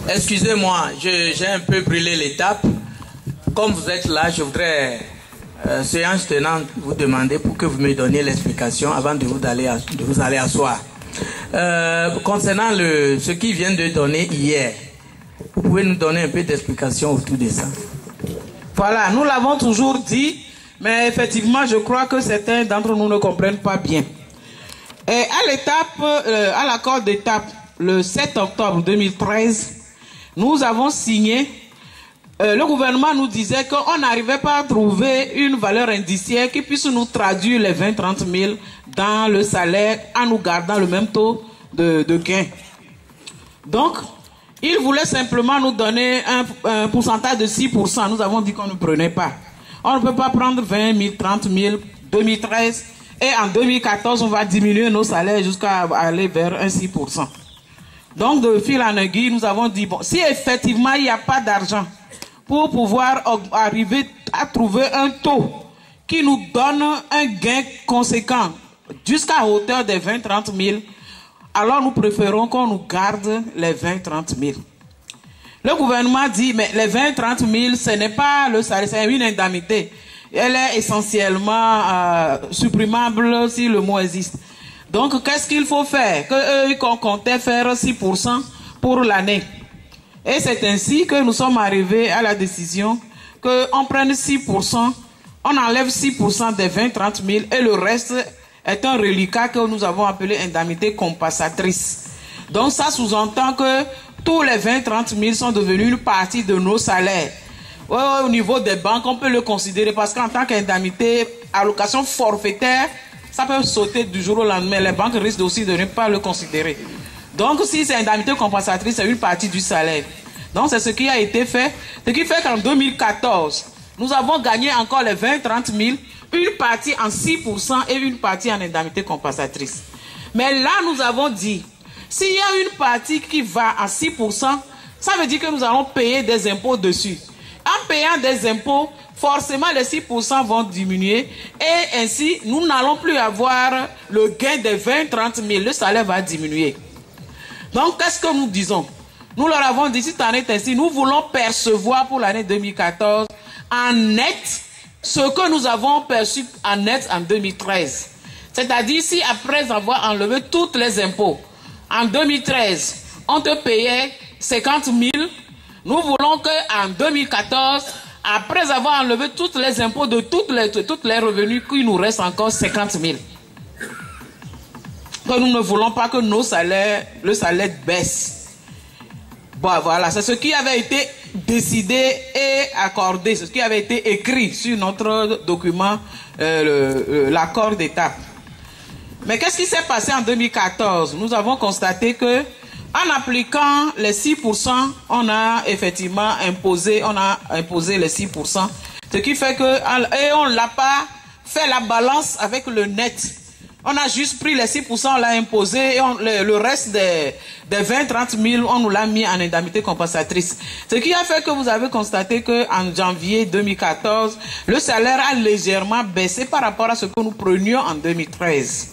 Excusez-moi, j'ai un peu brûlé l'étape. Comme vous êtes là, je voudrais, séance tenante, vous demander pour que vous me donniez l'explication avant de vous aller asseoir. Concernant ce qu'ils viennent de donner hier, vous pouvez nous donner un peu d'explication autour de ça? Voilà, nous l'avons toujours dit, mais effectivement, je crois que certains d'entre nous ne comprennent pas bien. Et à l'accord d'étape, le 7 octobre 2013, nous avons signé, le gouvernement nous disait qu'on n'arrivait pas à trouver une valeur indiciaire qui puisse nous traduire les 20-30 000 dans le salaire en nous gardant le même taux de gain. Donc, il voulait simplement nous donner un pourcentage de 6%. Nous avons dit qu'on ne prenait pas. On ne peut pas prendre 20 000, 30 000, 2013. Et en 2014, on va diminuer nos salaires jusqu'à aller vers un 6%. Donc, de fil en aiguille, nous avons dit, bon, si effectivement il n'y a pas d'argent pour pouvoir arriver à trouver un taux qui nous donne un gain conséquent jusqu'à hauteur des 20-30 000, alors nous préférons qu'on nous garde les 20-30 000. Le gouvernement dit, mais les 20-30 000, ce n'est pas le salaire, c'est une indemnité. Elle est essentiellement supprimable si le mot existe. Donc, qu'est-ce qu'il faut faire? Qu'on comptait faire 6% pour l'année. Et c'est ainsi que nous sommes arrivés à la décision qu'on prenne 6%, on enlève 6% des 20-30 000 et le reste est un reliquat que nous avons appelé indemnité compensatrice. Donc, ça sous-entend que tous les 20-30 000 sont devenus une partie de nos salaires. Au niveau des banques, on peut le considérer parce qu'en tant qu'indemnité, allocation forfaitaire, ça peut sauter du jour au lendemain. Les banques risquent aussi de ne pas le considérer. Donc, si c'est indemnité compensatrice, c'est une partie du salaire. Donc, c'est ce qui a été fait. Ce qui fait qu'en 2014, nous avons gagné encore les 20-30 000, une partie en 6% et une partie en indemnité compensatrice. Mais là, nous avons dit, s'il y a une partie qui va à 6%, ça veut dire que nous allons payer des impôts dessus. En payant des impôts, forcément les 6% vont diminuer et ainsi nous n'allons plus avoir le gain de 20-30 000. Le salaire va diminuer. Donc qu'est-ce que nous disons? Nous leur avons dit, si tu en es ainsi, nous voulons percevoir pour l'année 2014 en net ce que nous avons perçu en net en 2013. C'est-à-dire si après avoir enlevé tous les impôts, en 2013, on te payait 50 000, nous voulons qu'en 2014, après avoir enlevé tous les impôts de tous les revenus, qu'il nous reste encore 50 000. Que nous ne voulons pas que le salaire baisse. Bon, voilà, c'est ce qui avait été décidé et accordé, c'est ce qui avait été écrit sur notre document, l'accord d'étape. Mais qu'est-ce qui s'est passé en 2014? Nous avons constaté que en appliquant les 6%, on a effectivement imposé les 6%. Ce qui fait que, et on l'a pas fait la balance avec le net. On a juste pris les 6%, on l'a imposé, et le reste des 20-30 000, on nous l'a mis en indemnité compensatrice. Ce qui a fait que vous avez constaté qu'en janvier 2014, le salaire a légèrement baissé par rapport à ce que nous prenions en 2013.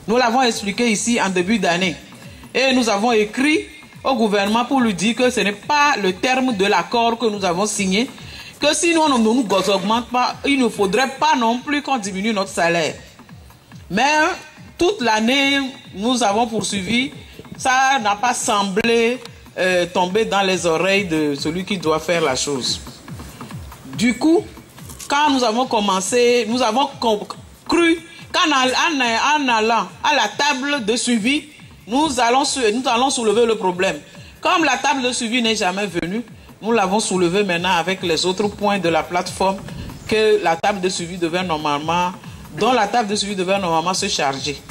Nous l'avons expliqué ici en début d'année. Et nous avons écrit au gouvernement pour lui dire que ce n'est pas le terme de l'accord que nous avons signé, que sinon on ne nous augmente pas, il ne faudrait pas non plus qu'on diminue notre salaire. Mais toute l'année, nous avons poursuivi, ça n'a pas semblé tomber dans les oreilles de celui qui doit faire la chose. Du coup, quand nous avons commencé, nous avons cru qu'en allant à la table de suivi, nous allons soulever le problème. Comme la table de suivi n'est jamais venue, nous l'avons soulevé maintenant avec les autres points de la plateforme que la table de suivi devait normalement, dont la table de suivi devait normalement se charger.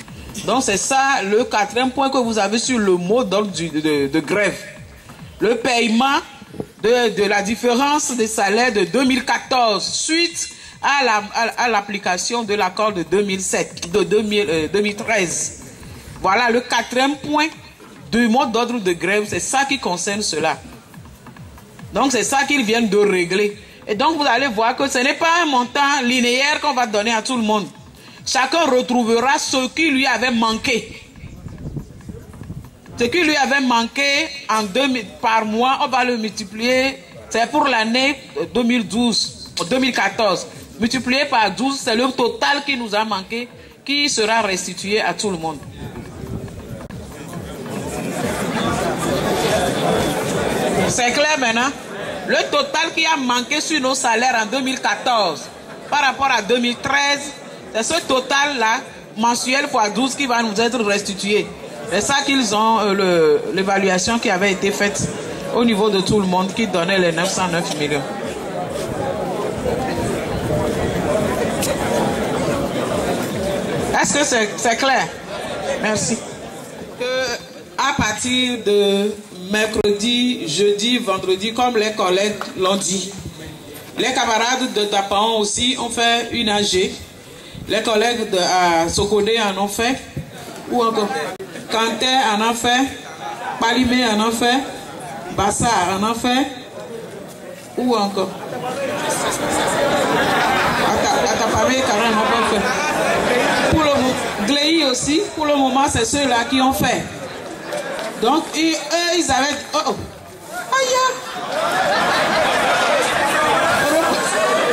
Donc c'est ça le quatrième point que vous avez sur le mot d'ordre de grève. Le paiement de la différence des salaires de 2014 suite à l'application de l'accord de 2013. Voilà le quatrième point du mot d'ordre de grève, c'est ça qui concerne cela. Donc c'est ça qu'ils viennent de régler. Et donc vous allez voir que ce n'est pas un montant linéaire qu'on va donner à tout le monde. Chacun retrouvera ce qui lui avait manqué. Ce qui lui avait manqué en 2000 par mois, on va le multiplier. C'est pour l'année 2014. Multiplié par 12, c'est le total qui nous a manqué, qui sera restitué à tout le monde. C'est clair maintenant? Le total qui a manqué sur nos salaires en 2014 par rapport à 2013, c'est ce total-là, mensuel fois 12, qui va nous être restitué. C'est ça qu'ils ont, l'évaluation qui avait été faite au niveau de tout le monde, qui donnait les 909 millions. Est-ce que c'est clair? Merci. À partir de mercredi, jeudi, vendredi, comme les collègues l'ont dit, les camarades de Dapaon aussi ont fait une AG. Les collègues de Sokodé en ont fait. Ou encore Kanté en a fait. Palimé en a fait. Bassa en a fait. Ou encore Atapamé Karen n'a pas fait. Pour le Gléi aussi, pour le moment, c'est ceux-là qui ont fait. Donc, eux, ils avaient... Oh, oh. Aïe!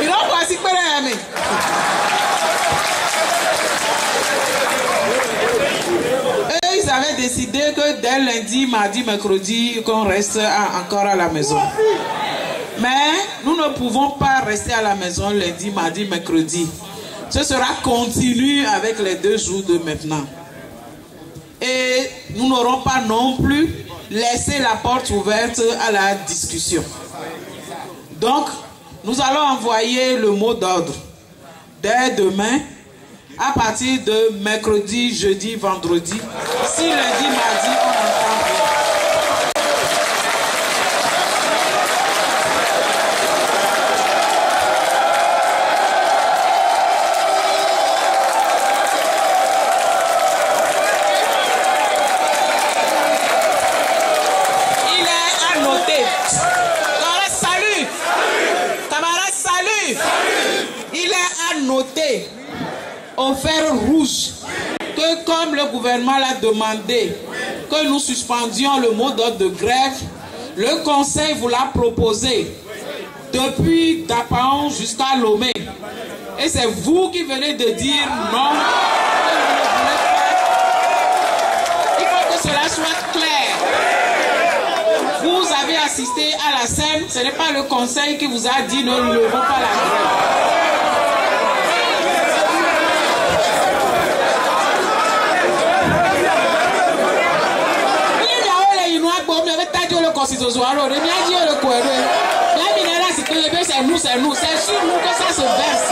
Ils ont pas si peu de... Eux, ils avaient décidé que dès lundi, mardi, mercredi, qu'on reste encore à la maison. Mais nous ne pouvons pas rester à la maison lundi, mardi, mercredi. Ce sera continu avec les 2 jours de maintenant. Et nous n'aurons pas non plus laissé la porte ouverte à la discussion. Donc, nous allons envoyer le mot d'ordre dès demain, à partir de mercredi, jeudi, vendredi. Si lundi, mardi, on entend rien. Au fer rouge que comme le gouvernement l'a demandé que nous suspendions le mot d'ordre de grève, le conseil vous l'a proposé depuis Dapaon jusqu'à Lomé. Et c'est vous qui venez de dire non. Il faut que cela soit clair. Vous avez assisté à la scène, ce n'est pas le conseil qui vous a dit ne levons pas la grève. C'est nous, c'est sur nous que ça se verse.